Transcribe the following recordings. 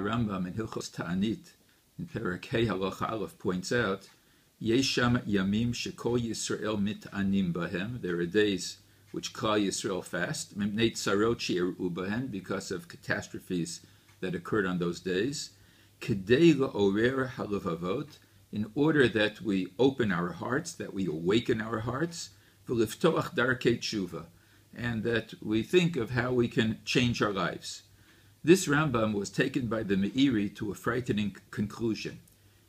Rambam in Hilchos Ta'anit, in Perek Hey Halacha Aleph, points out, Yesham Yamim Shekol Yisrael Mit'anim Bahem. There are days which Klal Yisrael fast, Mimnei Tzarot She'eru Bahem, because of catastrophes that occurred on those days. Kedei La'orer Halavavot, in order that we open our hearts, that we awaken our hearts, V'liftoach Darkei Tshuva, and that we think of how we can change our lives. This Rambam was taken by the Meiri to a frightening conclusion.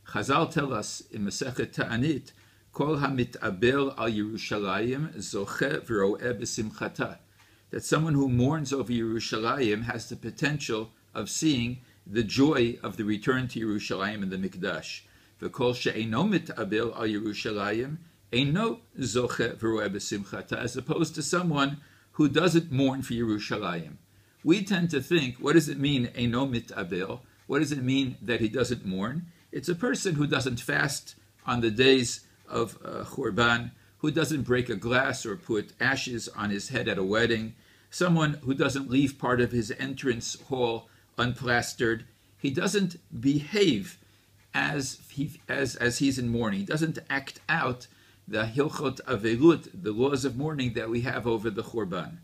Chazal tell us in Masechet Ta'anit, Kol hamit'abel al Yerushalayim zoche v'ro'eh b'simchata, that someone who mourns over Yerushalayim has the potential of seeing the joy of the return to Yerushalayim and the Mikdash. V'kol she'eino mit'abel al Yerushalayim eino zoche v'ro'eh b'simchata, as opposed to someone who doesn't mourn for Yerushalayim. We tend to think, what does it mean, eino mit'abel? What does it mean that he doesn't mourn? It's a person who doesn't fast on the days of Churban, who doesn't break a glass or put ashes on his head at a wedding, someone who doesn't leave part of his entrance hall unplastered. He doesn't behave as he's in mourning. He doesn't act out the Hilchot Avelut, the laws of mourning that we have over the Churban.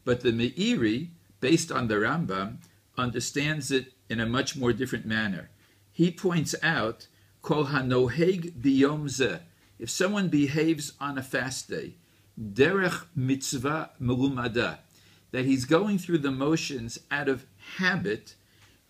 But the Meiri, based on the Rambam, understands it in a much more different manner. He points out, Kol hanoheg biyom zeh, if someone behaves on a fast day, derech mitzvah melumada, that he's going through the motions out of habit,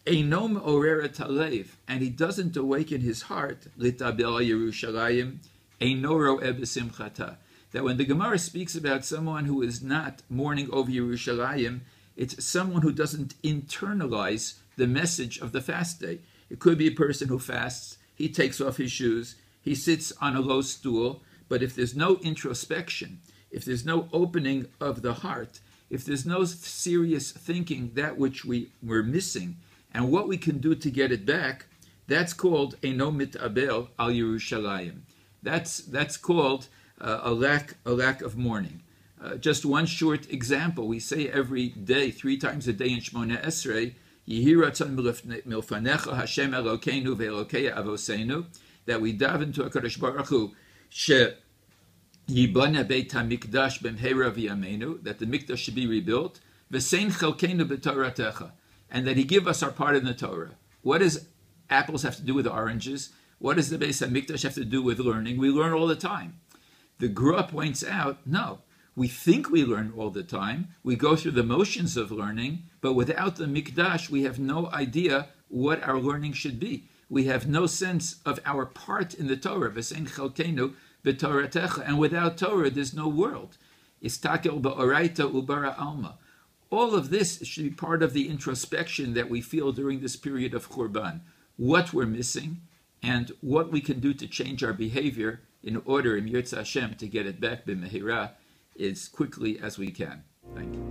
einom oreret halev, and he doesn't awaken his heart, litabel Yerushalayim, eino ro'eh b'simchata, that when the Gemara speaks about someone who is not mourning over Yerushalayim, it's someone who doesn't internalize the message of the fast day. It could be a person who fasts, he takes off his shoes, he sits on a low stool, but if there's no introspection, if there's no opening of the heart, if there's no serious thinking that which we're missing, and what we can do to get it back, that's called eino mit'abel al Yerushalayim. That's called a lack of mourning. Just one short example, we say every day, 3 times a day in Shmona Esrei, Yehi ratzon milfanecha Hashem Elokeinu ve'Elokei Avoseinu, that we daven to HaKadosh Baruch Hu, she yibana beit HaMikdash b'mheira v'yameinu, that the Mikdash should be rebuilt, v'sein chelkeinu b'toratecha, and that He give us our part in the Torah. What does apples have to do with oranges? What does the Beis HaMikdash have to do with learning? We learn all the time. The Gra points out, no, we think we learn all the time, we go through the motions of learning, but without the Mikdash, we have no idea what our learning should be. We have no sense of our part in the Torah. V'sein chelkeinu b'toratecha. And without Torah, there's no world. Istakel ba'oraita ubara alma. All of this should be part of the introspection that we feel during this period of Churban. What we're missing, and what we can do to change our behavior in order, in Yirtzeh Hashem, to get it back b'mehira as quickly as we can. Thank you.